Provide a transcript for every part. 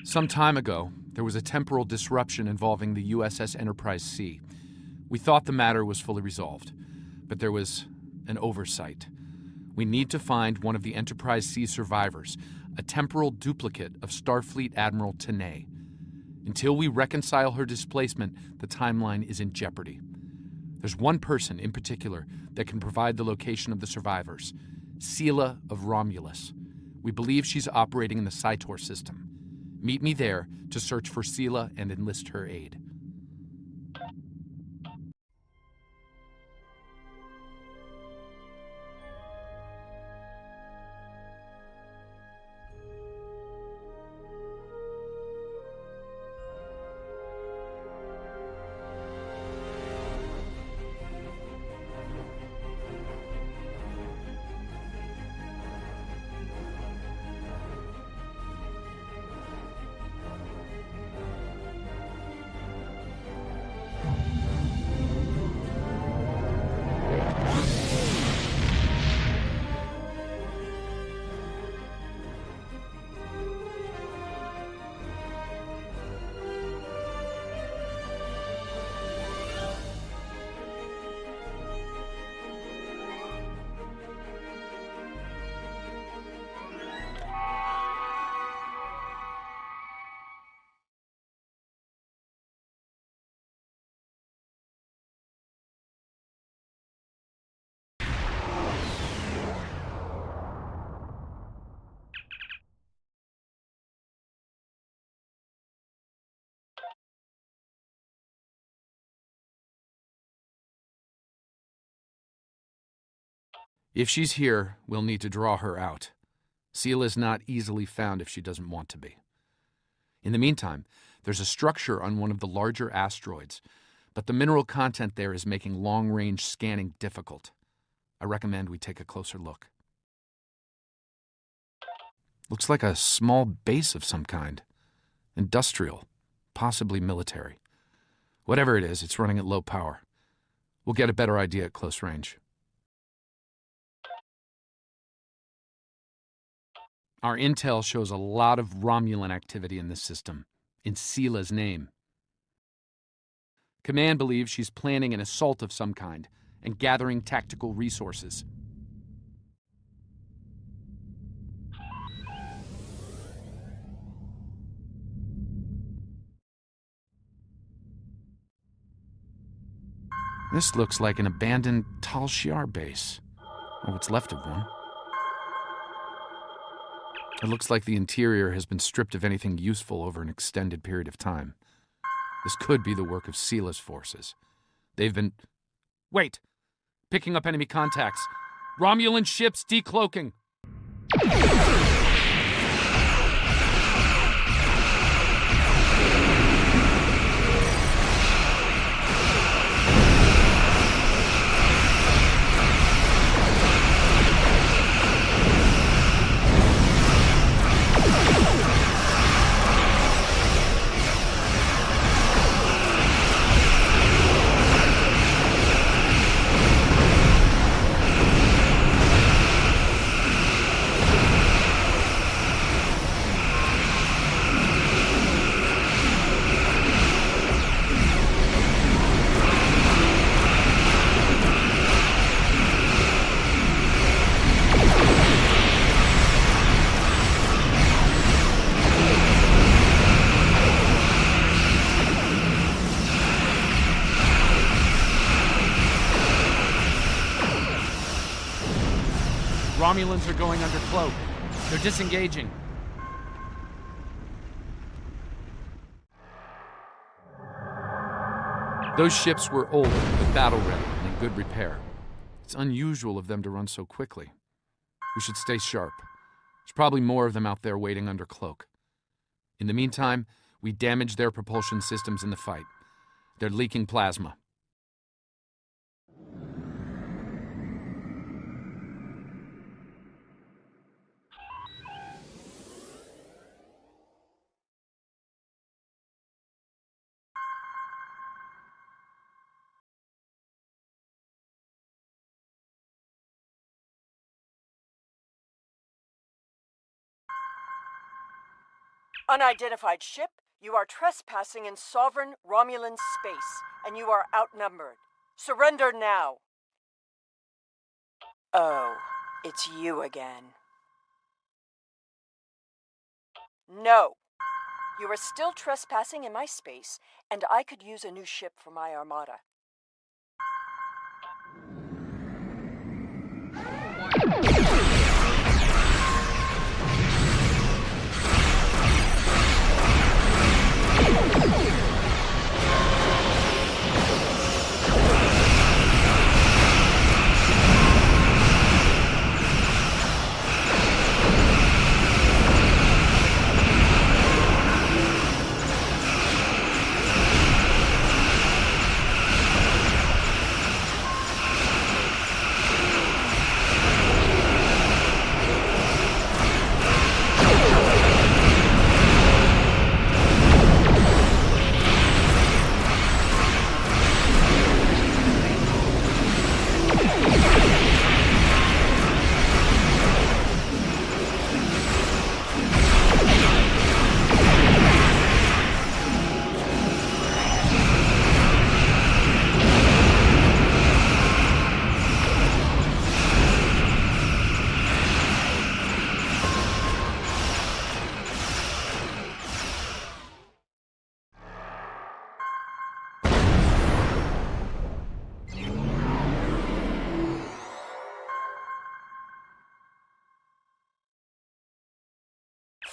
Some time ago, there was a temporal disruption involving the USS Enterprise C. We thought the matter was fully resolved, but there was an oversight. We need to find one of the Enterprise C survivors, a temporal duplicate of Starfleet Admiral Mathmaniac. Until we reconcile her displacement, the timeline is in jeopardy. There's one person in particular that can provide the location of the survivors, Sela of Romulus. We believe she's operating in the Cytor system. Meet me there to search for Sela and enlist her aid. If she's here, we'll need to draw her out. Sela's not easily found if she doesn't want to be. In the meantime, there's a structure on one of the larger asteroids, but the mineral content there is making long-range scanning difficult. I recommend we take a closer look. Looks like a small base of some kind. Industrial, possibly military. Whatever it is, it's running at low power. We'll get a better idea at close range. Our intel shows a lot of Romulan activity in this system, in Sela's name. Command believes she's planning an assault of some kind and gathering tactical resources. This looks like an abandoned Tal Shiar base, or what's left of one. It looks like the interior has been stripped of anything useful over an extended period of time. This could be the work of Sela's forces. They've been... Wait! Picking up enemy contacts. Romulan ships decloaking. Romulans are going under cloak. They're disengaging. Those ships were old, but battle-ready and in good repair. It's unusual of them to run so quickly. We should stay sharp. There's probably more of them out there waiting under cloak. In the meantime, we damage their propulsion systems in the fight. They're leaking plasma. Unidentified ship, you are trespassing in sovereign Romulan space, and you are outnumbered. Surrender now. Oh, it's you again. No. You are still trespassing in my space, and I could use a new ship for my armada.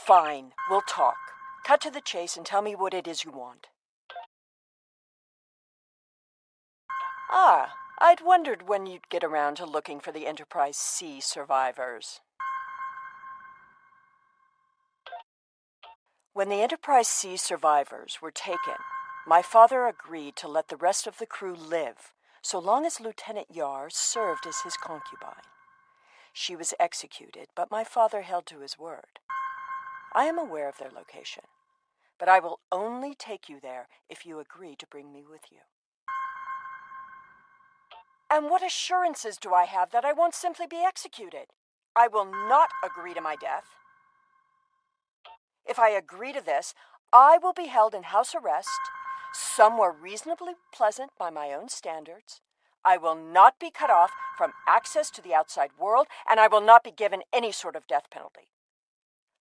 Fine, we'll talk. Cut to the chase and tell me what it is you want. Ah, I'd wondered when you'd get around to looking for the Enterprise C survivors. When the Enterprise C survivors were taken, my father agreed to let the rest of the crew live, so long as Lieutenant Yar served as his concubine. She was executed, but my father held to his word. I am aware of their location, but I will only take you there if you agree to bring me with you. And what assurances do I have that I won't simply be executed? I will not agree to my death. If I agree to this, I will be held in house arrest, somewhere reasonably pleasant by my own standards. I will not be cut off from access to the outside world, and I will not be given any sort of death penalty.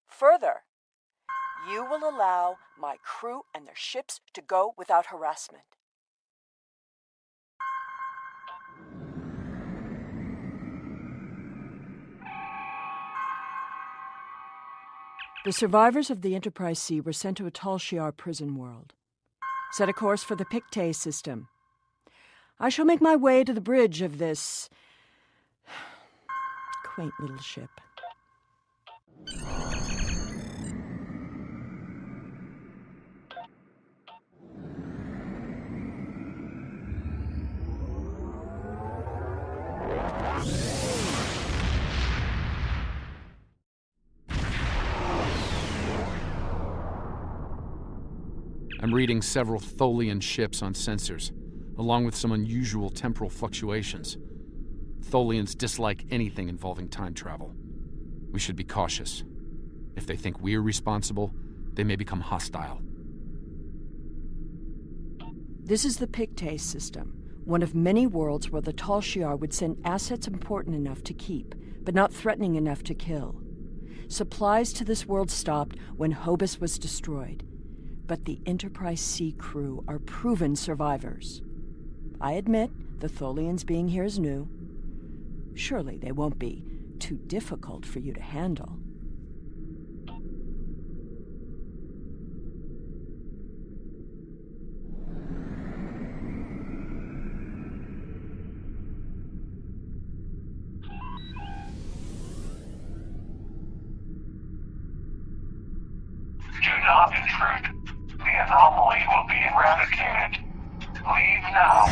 Further, you will allow my crew and their ships to go without harassment. The survivors of the Enterprise C were sent to a Tal Shiar prison world. Set a course for the Pictet system. I shall make my way to the bridge of this quaint little ship. I'm reading several Tholian ships on sensors, along with some unusual temporal fluctuations. Tholians dislike anything involving time travel. We should be cautious. If they think we're responsible, they may become hostile. This is the Pictet system, one of many worlds where the Tal Shiar would send assets important enough to keep, but not threatening enough to kill. Supplies to this world stopped when Hobus was destroyed, but the Enterprise C crew are proven survivors. I admit the Tholians being here is new. Surely they won't be too difficult for you to handle. Do not intrude. The anomaly will be eradicated. Leave now.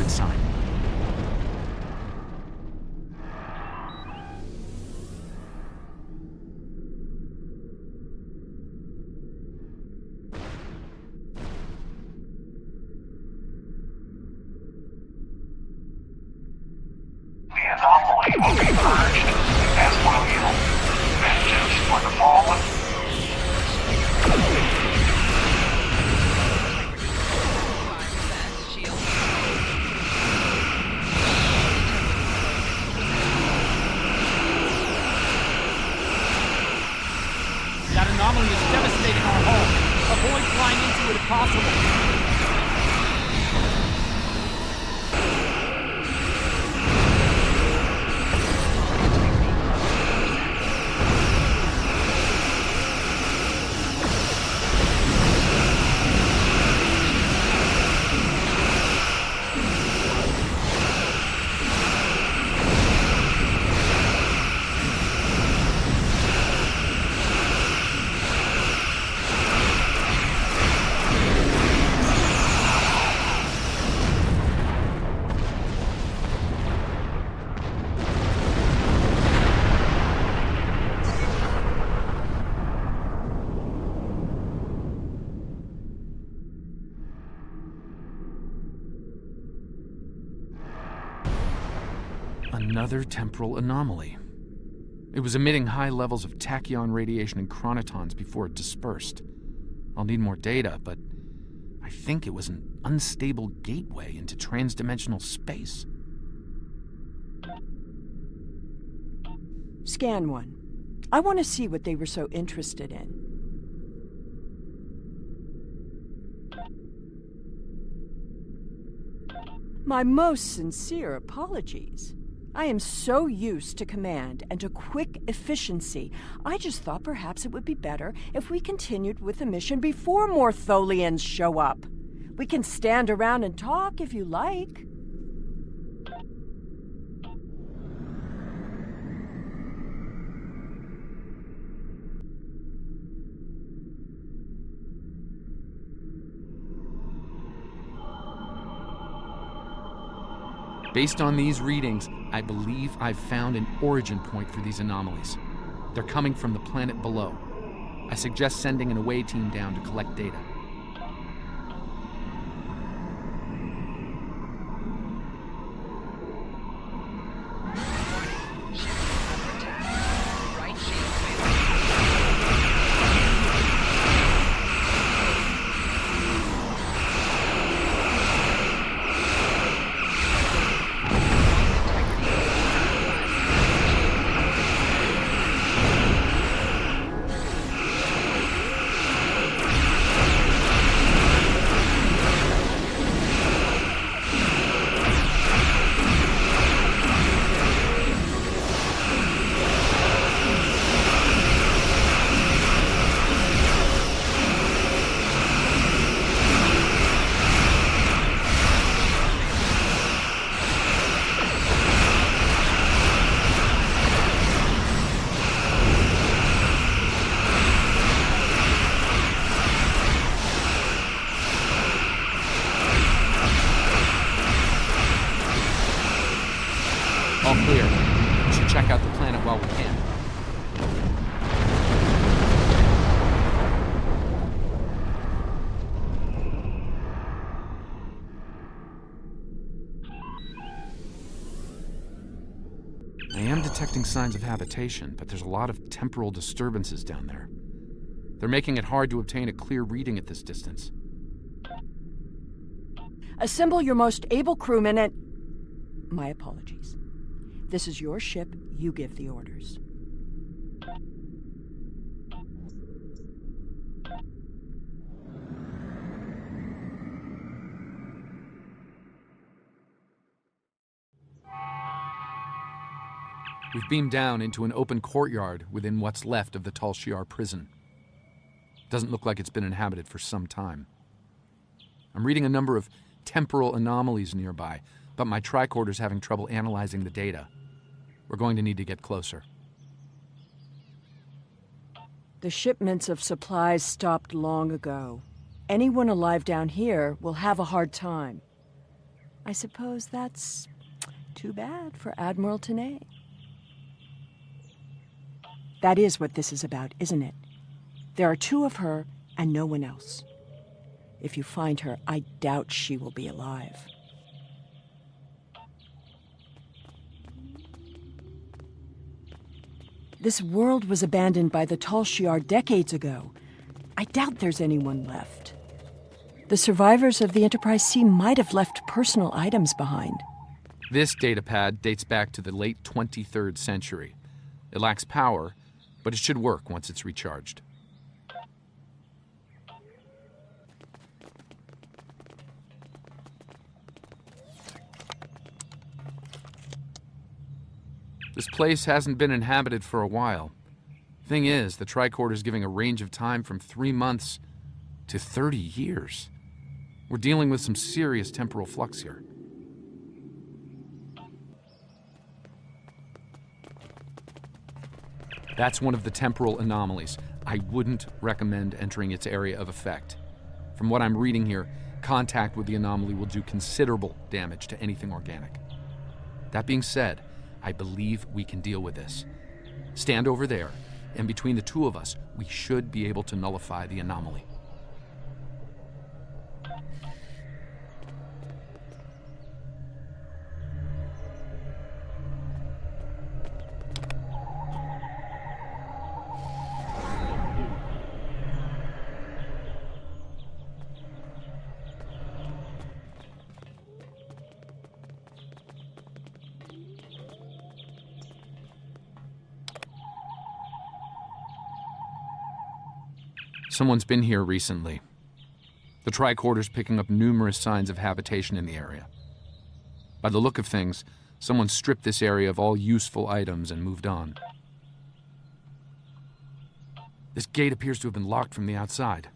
stupid sign. The anomaly will be purged, as will you. Vengeance for the fallen. That anomaly is devastating our home. Avoid flying into it if possible. Another temporal anomaly. It was emitting high levels of tachyon radiation and chronotons before it dispersed. I'll need more data, but I think it was an unstable gateway into transdimensional space. Scan one. I want to see what they were so interested in. My most sincere apologies. I am so used to command and to quick efficiency. I just thought perhaps it would be better if we continued with the mission before more Tholians show up. We can stand around and talk if you like. Based on these readings, I believe I've found an origin point for these anomalies. They're coming from the planet below. I suggest sending an away team down to collect data. All clear. We should check out the planet while we can. I am detecting signs of habitation, but there's a lot of temporal disturbances down there. They're making it hard to obtain a clear reading at this distance. Assemble your most able crewmen and... My apologies. This is your ship. You give the orders. We've beamed down into an open courtyard within what's left of the Tal Shiar prison. Doesn't look like it's been inhabited for some time. I'm reading a number of temporal anomalies nearby, but my tricorder's having trouble analyzing the data. We're going to need to get closer. The shipments of supplies stopped long ago. Anyone alive down here will have a hard time. I suppose that's too bad for Admiral Mathmaniac. That is what this is about, isn't it? There are two of her and no one else. If you find her, I doubt she will be alive. This world was abandoned by the Tal Shiar decades ago. I doubt there's anyone left. The survivors of the Enterprise C might have left personal items behind. This datapad dates back to the late 23rd century. It lacks power, but it should work once it's recharged. This place hasn't been inhabited for a while. Thing is, the tricorder's giving a range of time from 3 months to 30 years. We're dealing with some serious temporal flux here. That's one of the temporal anomalies. I wouldn't recommend entering its area of effect. From what I'm reading here, contact with the anomaly will do considerable damage to anything organic. That being said, I believe we can deal with this. Stand over there, and between the two of us, we should be able to nullify the anomaly. Someone's been here recently. The tricorder's picking up numerous signs of habitation in the area. By the look of things, someone stripped this area of all useful items and moved on. This gate appears to have been locked from the outside.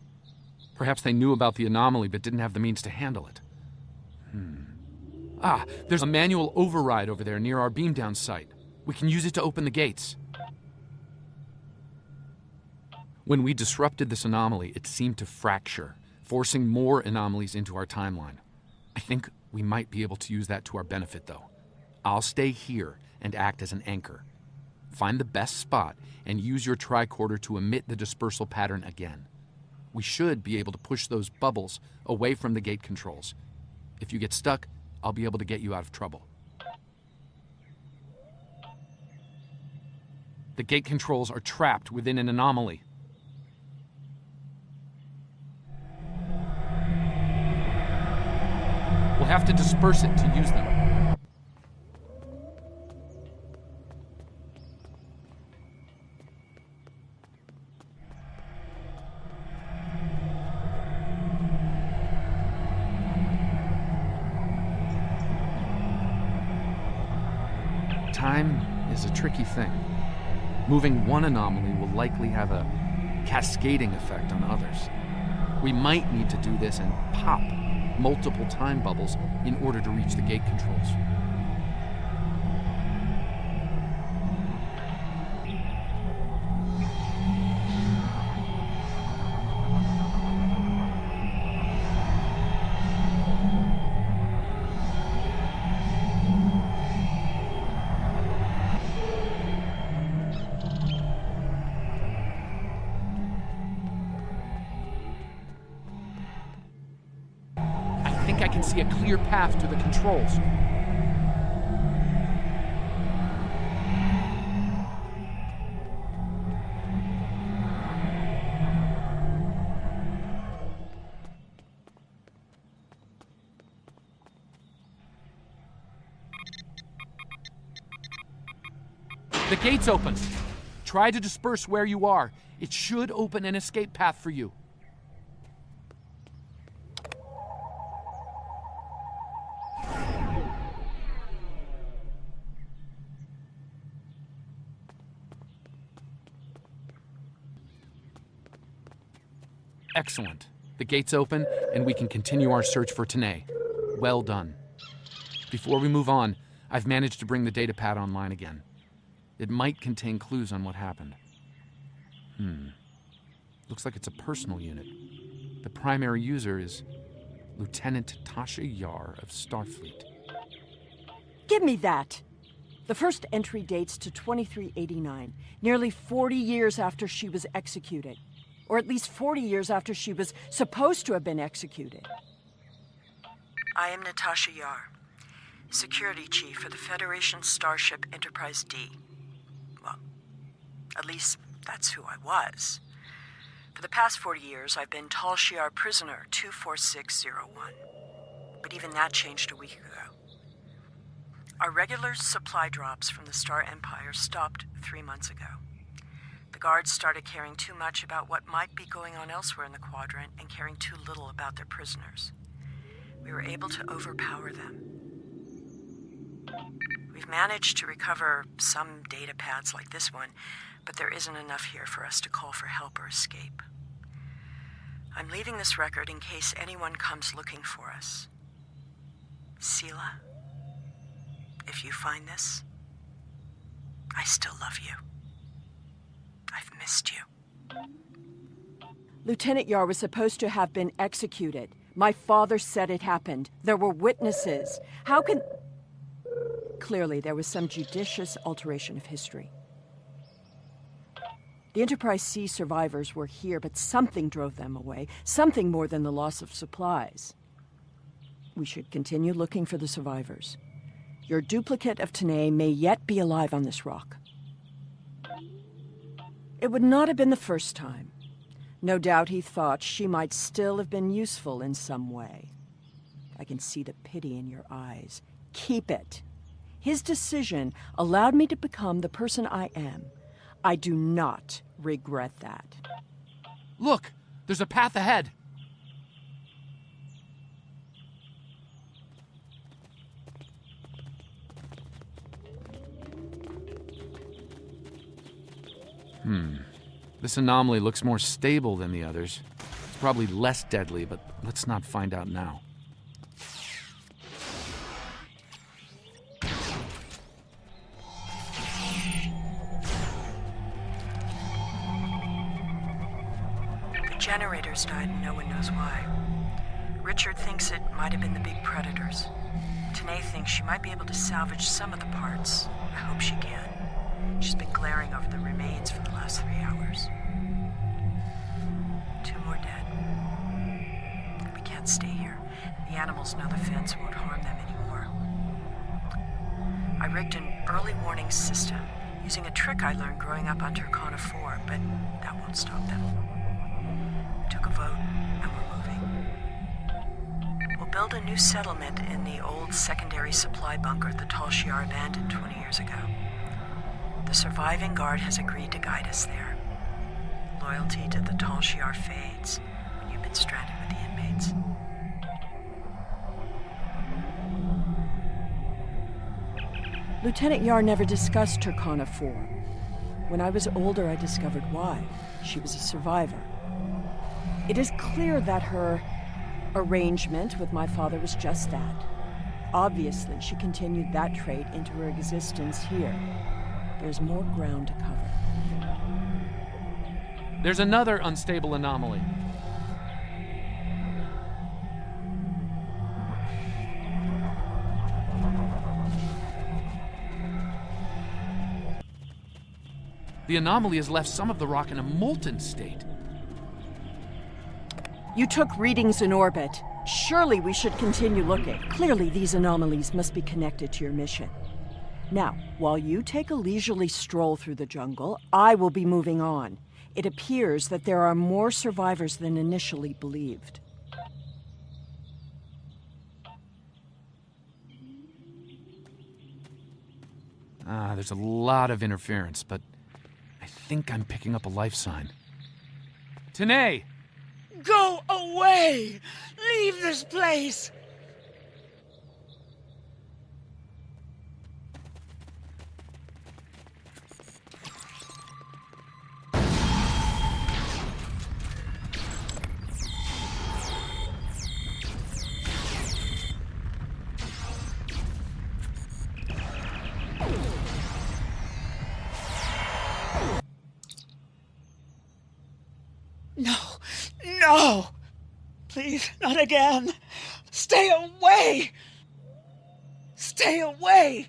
Perhaps they knew about the anomaly but didn't have the means to handle it. Ah, there's a manual override over there near our beam-down site. We can use it to open the gates. When we disrupted this anomaly, it seemed to fracture, forcing more anomalies into our timeline. I think we might be able to use that to our benefit, though. I'll stay here and act as an anchor. Find the best spot and use your tricorder to emit the dispersal pattern again. We should be able to push those bubbles away from the gate controls. If you get stuck, I'll be able to get you out of trouble. The gate controls are trapped within an anomaly. We'll have to disperse it to use them. Time is a tricky thing. Moving one anomaly will likely have a cascading effect on others. We might need to do this and pop multiple time bubbles in order to reach the gate controls. I can see a clear path to the controls. The gate's open. Try to disperse where you are. It should open an escape path for you. Excellent. The gate's open, and we can continue our search for Tanae. Well done. Before we move on, I've managed to bring the datapad online again. It might contain clues on what happened. Looks like it's a personal unit. The primary user is Lieutenant Tasha Yar of Starfleet. Give me that! The first entry dates to 2389, nearly 40 years after she was executed. Or at least 40 years after she was supposed to have been executed. I am Natasha Yar, Security Chief for the Federation Starship Enterprise D. Well, at least that's who I was. For the past 40 years, I've been Tal Shiar Prisoner 24601. But even that changed a week ago. Our regular supply drops from the Star Empire stopped 3 months ago. The guards started caring too much about what might be going on elsewhere in the quadrant and caring too little about their prisoners. We were able to overpower them. We've managed to recover some data pads like this one, but there isn't enough here for us to call for help or escape. I'm leaving this record in case anyone comes looking for us. Sela, if you find this, I still love you. I've missed you. Lieutenant Yar was supposed to have been executed. My father said it happened. There were witnesses. How can... Clearly, there was some judicious alteration of history. The Enterprise C survivors were here, but something drove them away. Something more than the loss of supplies. We should continue looking for the survivors. Your duplicate of Tanae may yet be alive on this rock. It would not have been the first time. No doubt he thought she might still have been useful in some way. I can see the pity in your eyes. Keep it. His decision allowed me to become the person I am. I do not regret that. Look! There's a path ahead! This anomaly looks more stable than the others. It's probably less deadly, but let's not find out now. The generators died and no one knows why. Richard thinks it might have been the big predators. Tanae thinks she might be able to salvage some of the parts. I hope she can. She's been glaring over the remains for the last 3 hours. 2 more dead. We can't stay here. The animals know the fence won't harm them anymore. I rigged an early warning system using a trick I learned growing up on Turkana 4, but that won't stop them. We took a vote and we're moving. We'll build a new settlement in the old secondary supply bunker the Tal Shiar abandoned 20 years ago. The surviving guard has agreed to guide us there. Loyalty to the Tal Shiar fades when you've been stranded with the inmates. Lieutenant Yar never discussed Turkana 4. When I was older, I discovered why. She was a survivor. It is clear that her arrangement with my father was just that. Obviously, she continued that trait into her existence here. There's more ground to cover. There's another unstable anomaly. The anomaly has left some of the rock in a molten state. You took readings in orbit. Surely we should continue looking. Clearly these anomalies must be connected to your mission. Now, while you take a leisurely stroll through the jungle, I will be moving on. It appears that there are more survivors than initially believed. There's a lot of interference, but I think I'm picking up a life sign. Tanae! Go away! Leave this place! No! No! Please, not again. Stay away! Stay away!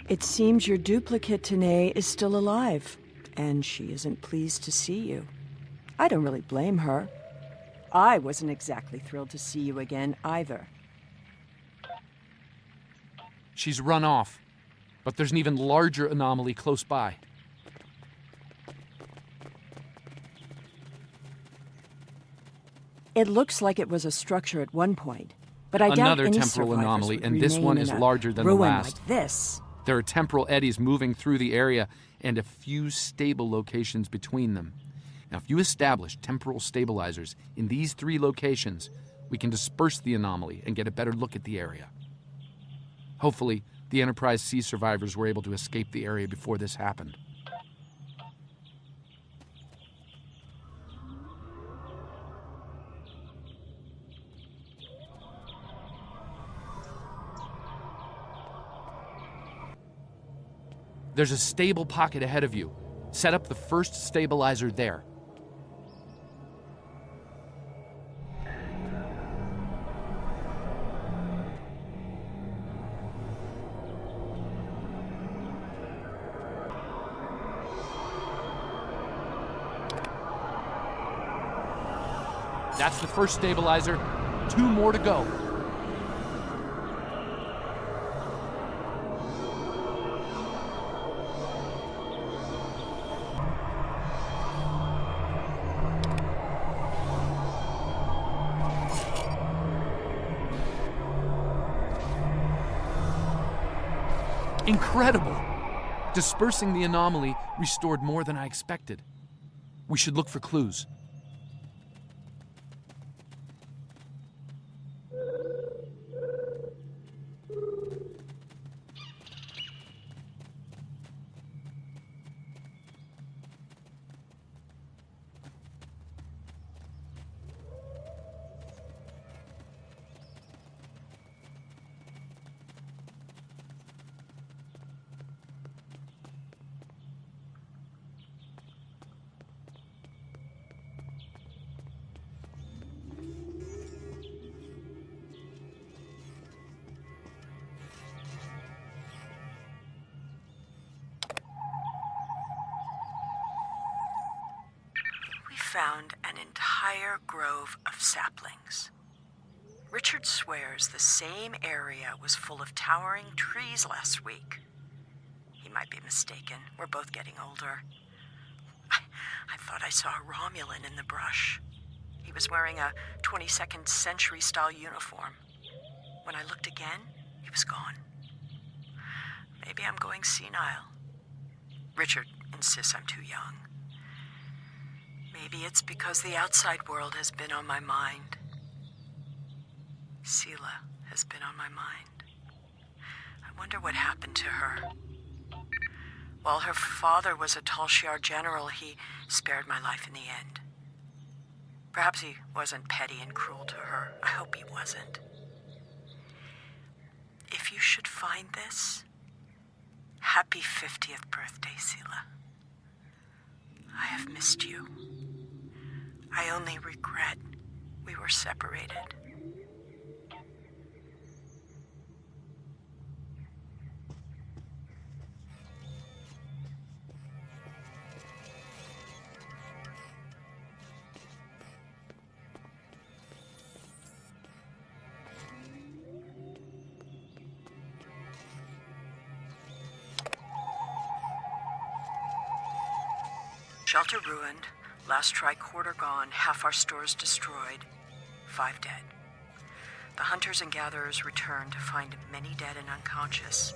It seems your duplicate, Tanae, is still alive, and she isn't pleased to see you. I don't really blame her. I wasn't exactly thrilled to see you again, either. She's run off, but there's an even larger anomaly close by. It looks like it was a structure at one point, but I doubt Another any temporal survivors anomaly, would and this remain one in is a larger than the ruin last. like this. There are temporal eddies moving through the area and a few stable locations between them. Now, if you establish temporal stabilizers in these 3 locations, we can disperse the anomaly and get a better look at the area. Hopefully, the Enterprise C survivors were able to escape the area before this happened. There's a stable pocket ahead of you. Set up the first stabilizer there. That's the first stabilizer. 2 more to go. Incredible! Dispersing the anomaly restored more than I expected. We should look for clues. Found an entire grove of saplings. Richard swears the same area was full of towering trees last week. He might be mistaken. We're both getting older. I thought I saw a Romulan in the brush. He was wearing a 22nd century style uniform. When I looked again, he was gone. Maybe I'm going senile. Richard insists I'm too young. Maybe it's because the outside world has been on my mind. Sela has been on my mind. I wonder what happened to her. While her father was a Tal Shiar general, he spared my life in the end. Perhaps he wasn't petty and cruel to her. I hope he wasn't. If you should find this, happy 50th birthday, Sela. I have missed you. I only regret we were separated. Shelter ruined, last tricorder gone, half our stores destroyed, 5 dead. The hunters and gatherers returned to find many dead and unconscious.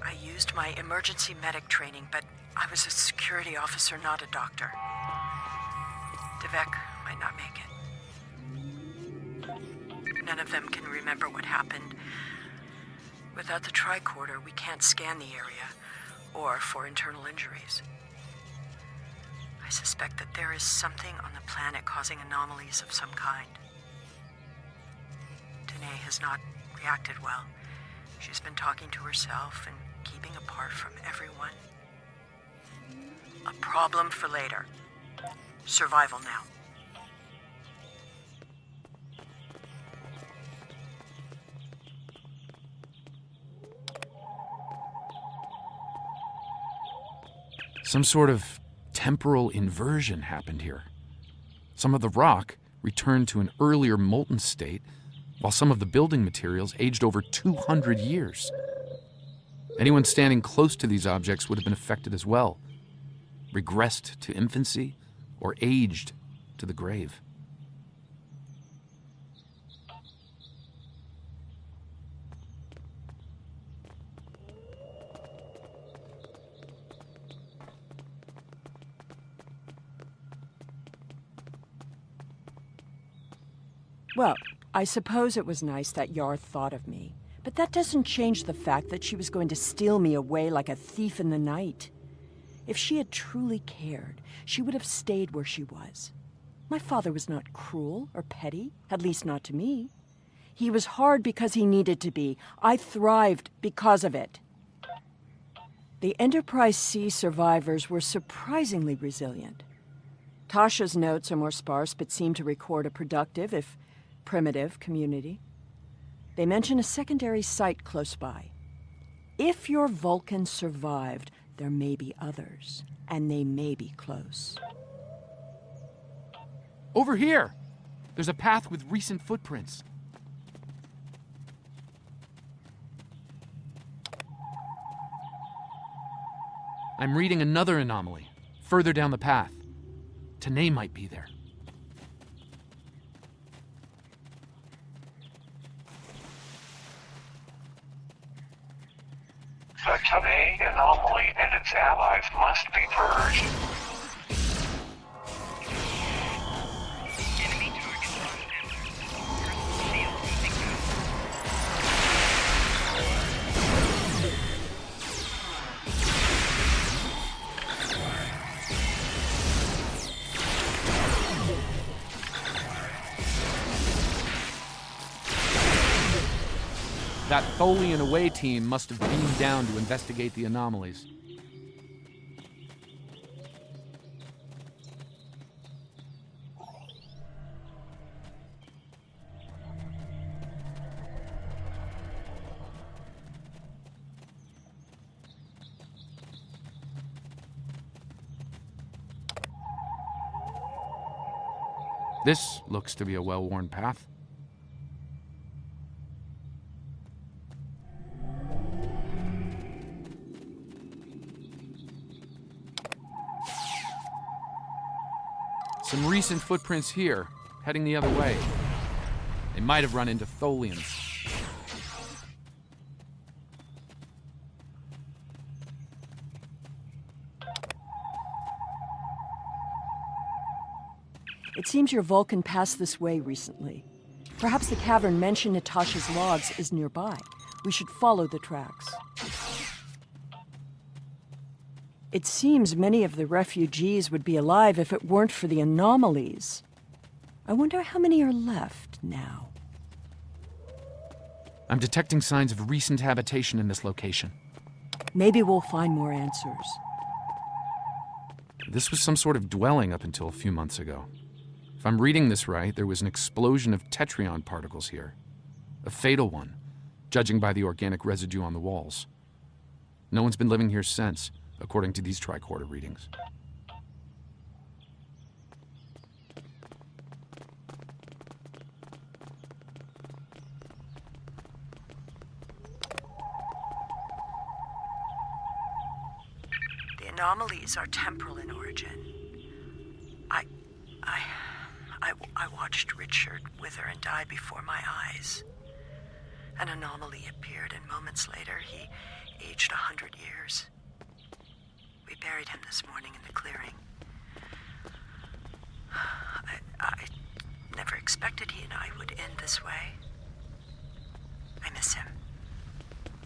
I used my emergency medic training, but I was a security officer, not a doctor. Devek might not make it. None of them can remember what happened. Without the tricorder, we can't scan the area, or for internal injuries. I suspect that there is something on the planet causing anomalies of some kind. Tanae has not reacted well. She's been talking to herself and keeping apart from everyone? A problem for later. Survival now. Some sort of temporal inversion happened here. Some of the rock returned to an earlier molten state, while some of the building materials aged over 200 years. Anyone standing close to these objects would have been affected as well, regressed to infancy, or aged to the grave. Well, I suppose it was nice that Yar thought of me, but that doesn't change the fact that she was going to steal me away like a thief in the night. If she had truly cared, she would have stayed where she was. My father was not cruel or petty, at least not to me. He was hard because he needed to be. I thrived because of it. The Enterprise C survivors were surprisingly resilient. Tasha's notes are more sparse but seem to record a productive, if primitive, community. They mention a secondary site close by. If your Vulcan survived, there may be others, and they may be close. Over here! There's a path with recent footprints. I'm reading another anomaly, further down the path. Tanae might be there. The Tanae anomaly and its allies must be purged. Enemy target lost. Shield using That Tholian away team must have beamed down to investigate the anomalies. This looks to be a well-worn path. Some recent footprints here, heading the other way. They might have run into Tholians. It seems your Vulcan passed this way recently. Perhaps the cavern mentioned in Natasha's logs is nearby. We should follow the tracks. It seems many of the refugees would be alive if it weren't for the anomalies. I wonder how many are left now. I'm detecting signs of recent habitation in this location. Maybe we'll find more answers. This was some sort of dwelling up until a few months ago. If I'm reading this right, there was an explosion of tetrion particles here. A fatal one, judging by the organic residue on the walls. No one's been living here since, according to these tricorder readings. The anomalies are temporal in origin. I watched Richard wither and die before my eyes. An anomaly appeared, and moments later, he aged 100 years. We buried him this morning in the clearing. I never expected he and I would end this way. I miss him.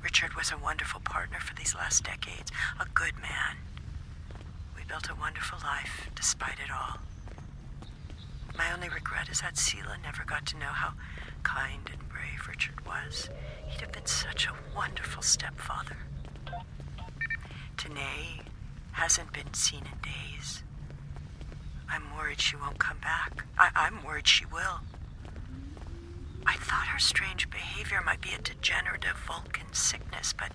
Richard was a wonderful partner for these last decades, a good man. We built a wonderful life, despite it all. My only regret is that Sela never got to know how kind and brave Richard was. He'd have been such a wonderful stepfather. Hasn't been seen in days. I'm worried she won't come back. I'm worried she will. I thought her strange behavior might be a degenerative Vulcan sickness, but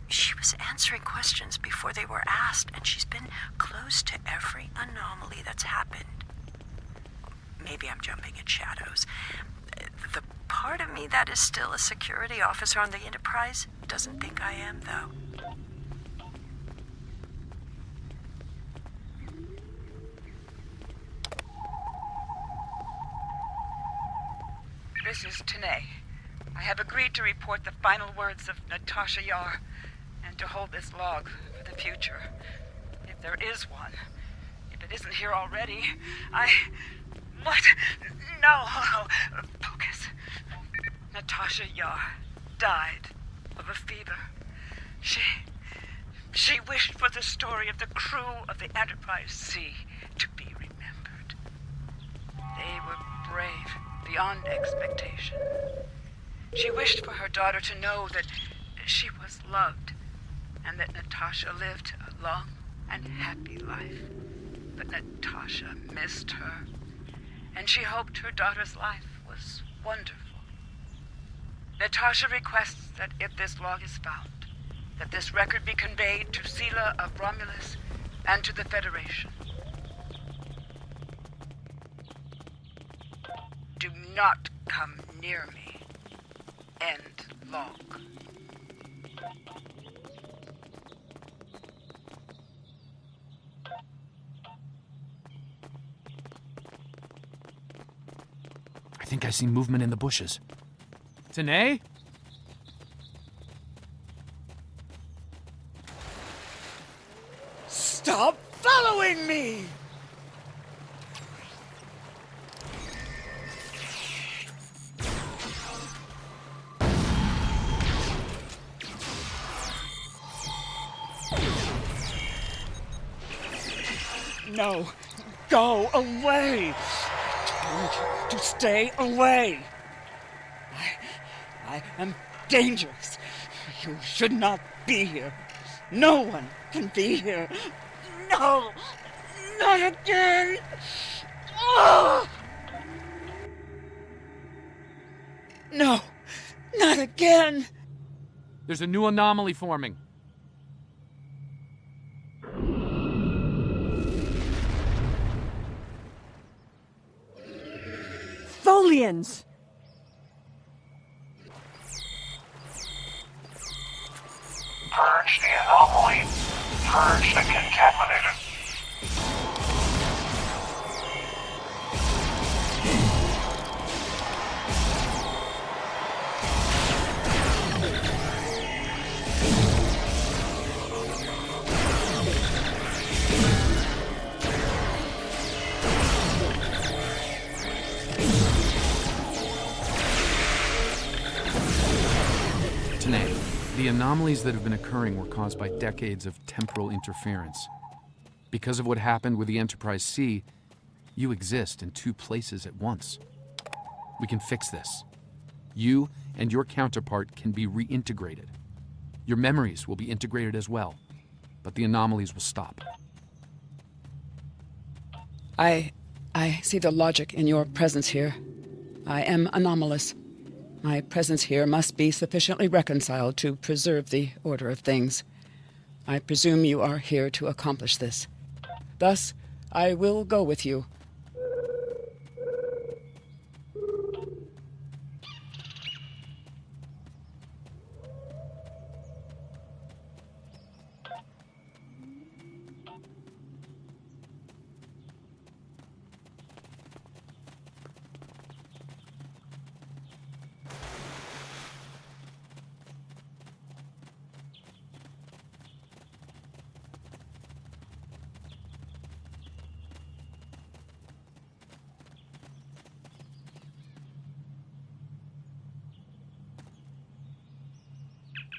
she was answering questions before they were asked, and she's been close to every anomaly that's happened. Maybe I'm jumping at shadows. The part of me that is still a security officer on the Enterprise doesn't think I am, though. This is Tanae. I have agreed to report the final words of Natasha Yar and to hold this log for the future. If there is one. If it isn't here already, What? No. Focus. Natasha Yar died of a fever. She wished for the story of the crew of the Enterprise C to be remembered. They were brave beyond expectation. She wished for her daughter to know that she was loved and that Natasha lived a long and happy life. But Natasha missed her, and she hoped her daughter's life was wonderful. Natasha requests that if this log is found, that this record be conveyed to Sela of Romulus and to the Federation. Do not come near me. End log. I think I see movement in the bushes. Tanae? Stop following me! No, go away! I told you to stay away! I am dangerous. You should not be here. No one can be here. No! Not again! Oh! No! Not again! There's a new anomaly forming. Tholians! Purge the anomaly. Purge the contaminated. Tanae, the anomalies that have been occurring were caused by decades of temporal interference. Because of what happened with the Enterprise C, you exist in two places at once. We can fix this. You and your counterpart can be reintegrated. Your memories will be integrated as well, but the anomalies will stop. I see the logic in your presence here. I am anomalous. My presence here must be sufficiently reconciled to preserve the order of things. I presume you are here to accomplish this. Thus, I will go with you.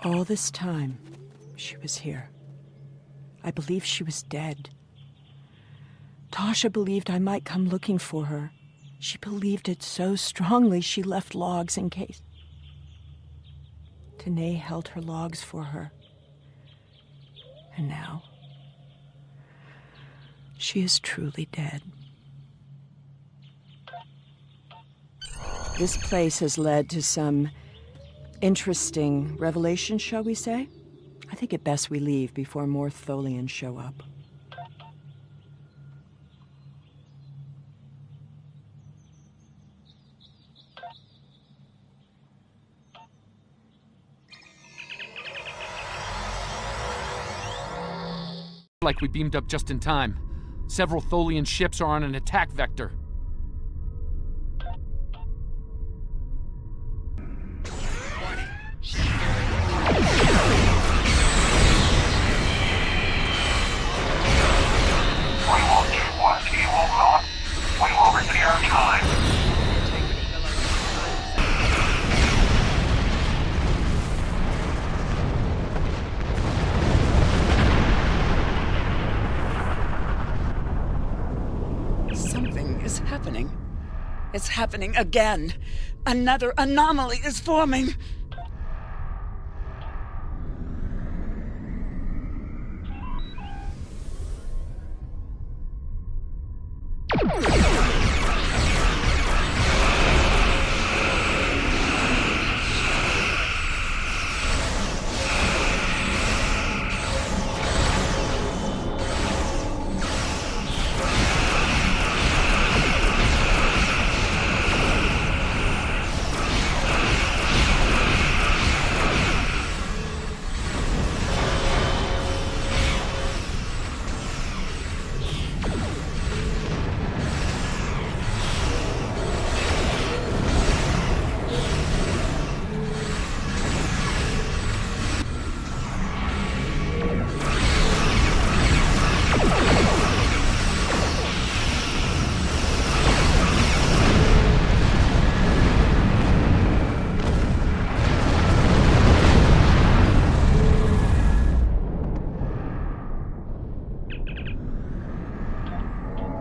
All this time, she was here. I believed she was dead. Tasha believed I might come looking for her. She believed it so strongly she left logs in case. Tanae held her logs for her. And now, She is truly dead. This place has led to some interesting revelations, shall we say? I think it best we leave before more Tholians show up. Like we beamed up just in time. Several Tholian ships are on an attack vector. We will do what he will not. We will repair time. Something is happening. It's happening again. Another anomaly is forming.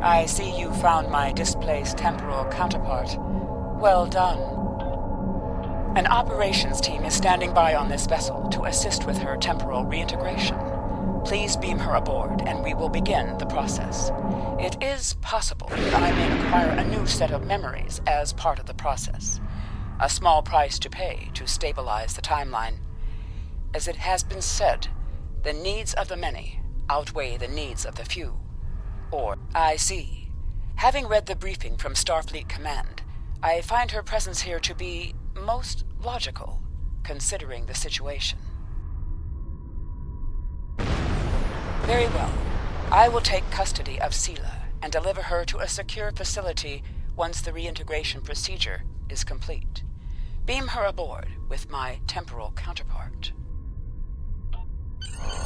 I see you found my displaced temporal counterpart. Well done. An operations team is standing by on this vessel to assist with her temporal reintegration. Please beam her aboard, and we will begin the process. It is possible that I may acquire a new set of memories as part of the process. A small price to pay to stabilize the timeline. As it has been said, the needs of the many outweigh the needs of the few. Or, I see. Having read the briefing from Starfleet Command, I find her presence here to be most logical, considering the situation. Very well. I will take custody of Sela and deliver her to a secure facility once the reintegration procedure is complete. Beam her aboard with my temporal counterpart.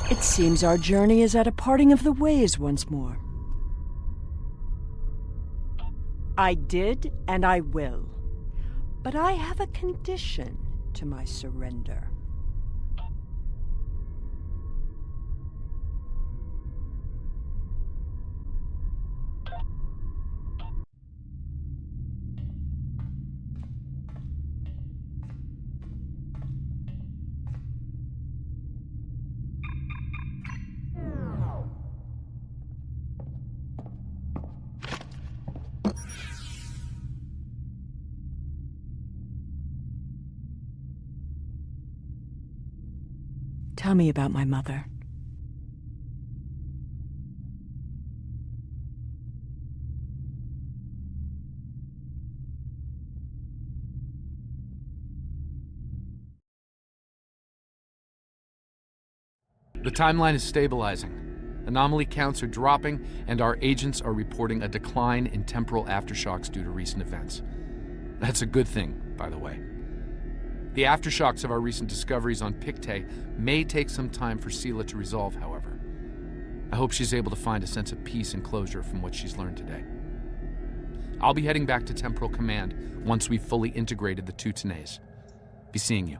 It seems our journey is at a parting of the ways once more. I did, and I will. But I have a condition to my surrender. Tell me about my mother. The timeline is stabilizing. Anomaly counts are dropping, and our agents are reporting a decline in temporal aftershocks due to recent events. That's a good thing, by the way. The aftershocks of our recent discoveries on Pictet may take some time for Sela to resolve, however. I hope she's able to find a sense of peace and closure from what she's learned today. I'll be heading back to Temporal Command once we've fully integrated the two Tenays. Be seeing you.